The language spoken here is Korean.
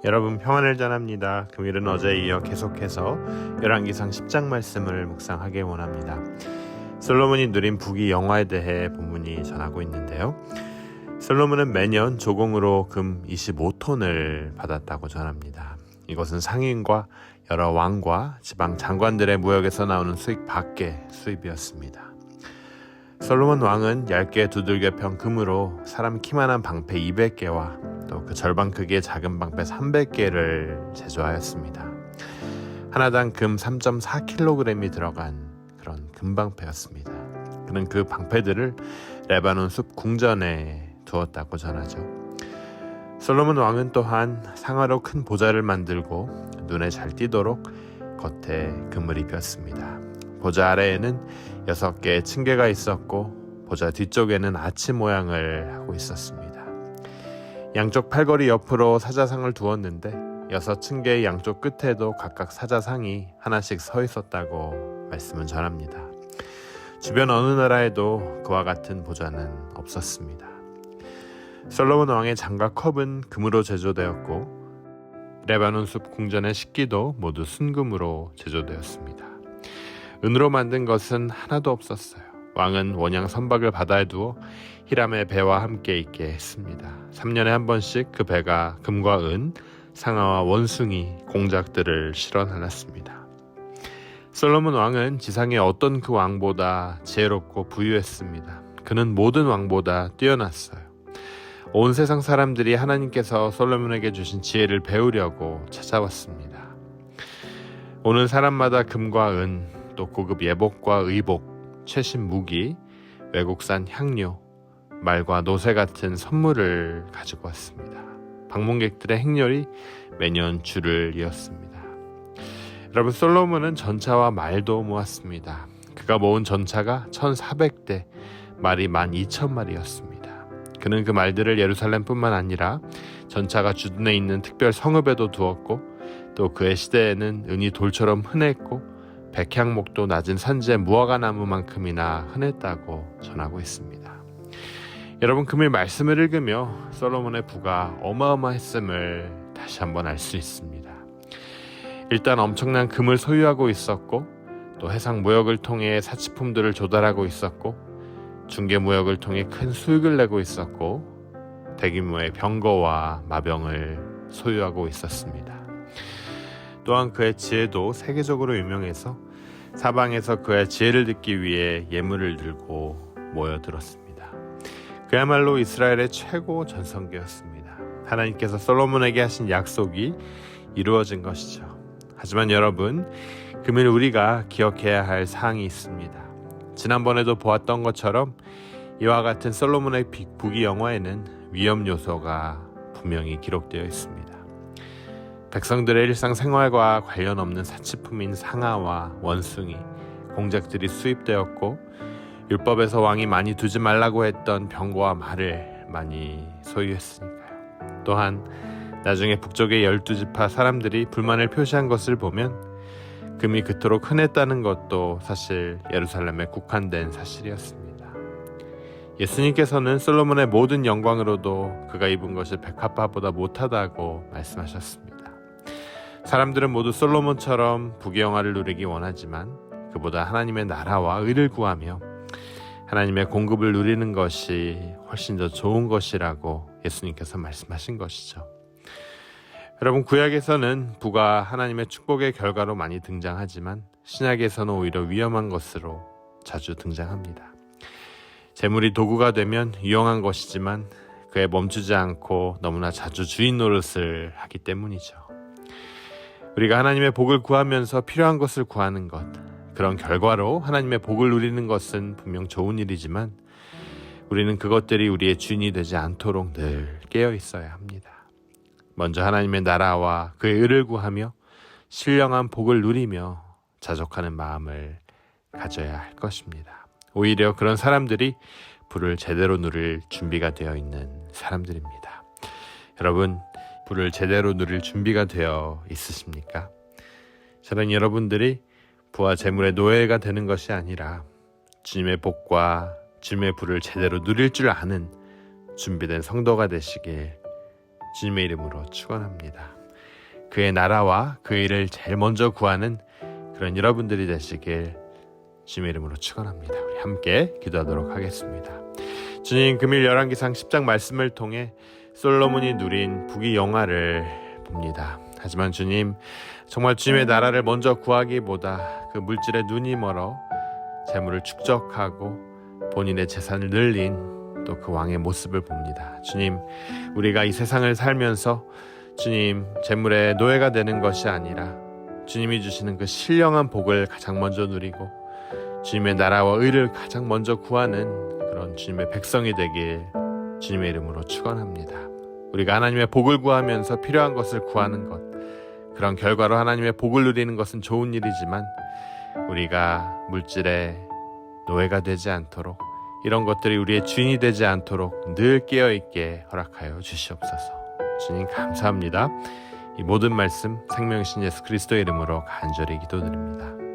여러분 평안을 전합니다. 금일은 어제에 이어 계속해서 열왕기상 10장 말씀을 묵상하길 원합니다. 솔로몬이 누린 부귀 영화에 대해 본문이 전하고 있는데요. 솔로몬은 매년 조공으로 금 25톤을 받았다고 전합니다. 이것은 상인과 여러 왕과 지방 장관들의 무역에서 나오는 수익 밖의 수입이었습니다. 솔로몬 왕은 얇게 두들겨편 금으로 사람 키만한 방패 200개와 또 그 절반 크기의 작은 방패 300개를 제조하였습니다. 하나당 금 3.4kg이 들어간 그런 금방패였습니다. 그는 그 방패들을 레바논 숲 궁전에 두었다고 전하죠. 솔로몬 왕은 또한 상아로 큰 보좌를 만들고 눈에 잘 띄도록 겉에 금을 입혔습니다. 보좌 아래에는 6개의 층계가 있었고 보좌 뒤쪽에는 아치 모양을 하고 있었습니다. 양쪽 팔걸이 옆으로 사자상을 두었는데 6층계의 양쪽 끝에도 각각 사자상이 하나씩 서 있었다고 말씀은 전합니다. 주변 어느 나라에도 그와 같은 보좌는 없었습니다. 솔로몬 왕의 장과 컵은 금으로 제조되었고 레바논 숲 궁전의 식기도 모두 순금으로 제조되었습니다. 은으로 만든 것은 하나도 없었어요. 왕은 원양 선박을 바다에 두어 히람의 배와 함께 있게 했습니다. 3년에 한 번씩 그 배가 금과 은, 상아와 원숭이, 공작들을 실어 날랐습니다. 솔로몬 왕은 지상의 어떤 그 왕보다 지혜롭고 부유했습니다. 그는 모든 왕보다 뛰어났어요. 온 세상 사람들이 하나님께서 솔로몬에게 주신 지혜를 배우려고 찾아왔습니다. 오는 사람마다 금과 은, 또 고급 예복과 의복, 최신 무기, 외국산 향료, 말과 노새 같은 선물을 가지고 왔습니다. 방문객들의 행렬이 매년 줄을 이었습니다. 여러분, 솔로몬은 전차와 말도 모았습니다. 그가 모은 전차가 1400대, 말이 12,000마리였습니다. 그는 그 말들을 예루살렘뿐만 아니라 전차가 주둔해 있는 특별 성읍에도 두었고 또 그의 시대에는 은이 돌처럼 흔했고 백향목도 낮은 산지의 무화과나무만큼이나 흔했다고 전하고 있습니다. 여러분, 금일 말씀을 읽으며 솔로몬의 부가 어마어마했음을 다시 한번 알 수 있습니다. 일단 엄청난 금을 소유하고 있었고 또 해상 무역을 통해 사치품들을 조달하고 있었고 중개 무역을 통해 큰 수익을 내고 있었고 대규모의 병거와 마병을 소유하고 있었습니다. 또한 그의 지혜도 세계적으로 유명해서 사방에서 그의 지혜를 듣기 위해 예물을 들고 모여들었습니다. 그야말로 이스라엘의 최고 전성기였습니다. 하나님께서 솔로몬에게 하신 약속이 이루어진 것이죠. 하지만 여러분, 금일 우리가 기억해야 할 사항이 있습니다. 지난번에도 보았던 것처럼 이와 같은 솔로몬의 부귀 영화에는 위험 요소가 분명히 기록되어 있습니다. 백성들의 일상생활과 관련 없는 사치품인 상아와 원숭이, 공작들이 수입되었고 율법에서 왕이 많이 두지 말라고 했던 병거와 말을 많이 소유했으니까요. 또한 나중에 북쪽의 12지파 사람들이 불만을 표시한 것을 보면 금이 그토록 흔했다는 것도 사실 예루살렘에 국한된 사실이었습니다. 예수님께서는 솔로몬의 모든 영광으로도 그가 입은 것이 백합화보다 못하다고 말씀하셨습니다. 사람들은 모두 솔로몬처럼 부귀 영화를 누리기 원하지만 그보다 하나님의 나라와 의를 구하며 하나님의 공급을 누리는 것이 훨씬 더 좋은 것이라고 예수님께서 말씀하신 것이죠. 여러분, 구약에서는 부가 하나님의 축복의 결과로 많이 등장하지만 신약에서는 오히려 위험한 것으로 자주 등장합니다. 재물이 도구가 되면 유용한 것이지만 그에 멈추지 않고 너무나 자주 주인 노릇을 하기 때문이죠. 우리가 하나님의 복을 구하면서 필요한 것을 구하는 것, 그런 결과로 하나님의 복을 누리는 것은 분명 좋은 일이지만 우리는 그것들이 우리의 주인이 되지 않도록 늘 깨어 있어야 합니다. 먼저 하나님의 나라와 그의 의를 구하며 신령한 복을 누리며 자족하는 마음을 가져야 할 것입니다. 오히려 그런 사람들이 부를 제대로 누릴 준비가 되어 있는 사람들입니다. 여러분, 부를 제대로 누릴 준비가 되어 있으십니까? 저는 여러분들이 부와 재물의 노예가 되는 것이 아니라 주님의 복과 주님의 부를 제대로 누릴 줄 아는 준비된 성도가 되시길 주님의 이름으로 축원합니다. 그의 나라와 그 일을 제일 먼저 구하는 그런 여러분들이 되시길 주님의 이름으로 축원합니다. 우리 함께 기도하도록 하겠습니다. 주님, 금일 열왕기상 10장 말씀을 통해 솔로몬이 누린 북이 영화를 봅니다. 하지만 주님, 정말 주님의 나라를 먼저 구하기보다 그 물질에 눈이 멀어 재물을 축적하고 본인의 재산을 늘린 또 그 왕의 모습을 봅니다. 주님, 우리가 이 세상을 살면서 주님, 재물의 노예가 되는 것이 아니라 주님이 주시는 그 신령한 복을 가장 먼저 누리고 주님의 나라와 의를 가장 먼저 구하는 그런 주님의 백성이 되길 주님의 이름으로 축원합니다. 우리가 하나님의 복을 구하면서 필요한 것을 구하는 것, 그런 결과로 하나님의 복을 누리는 것은 좋은 일이지만 우리가 물질의 노예가 되지 않도록, 이런 것들이 우리의 주인이 되지 않도록 늘 깨어있게 허락하여 주시옵소서. 주님, 감사합니다. 이 모든 말씀 생명신 예수 그리스도의 이름으로 간절히 기도드립니다.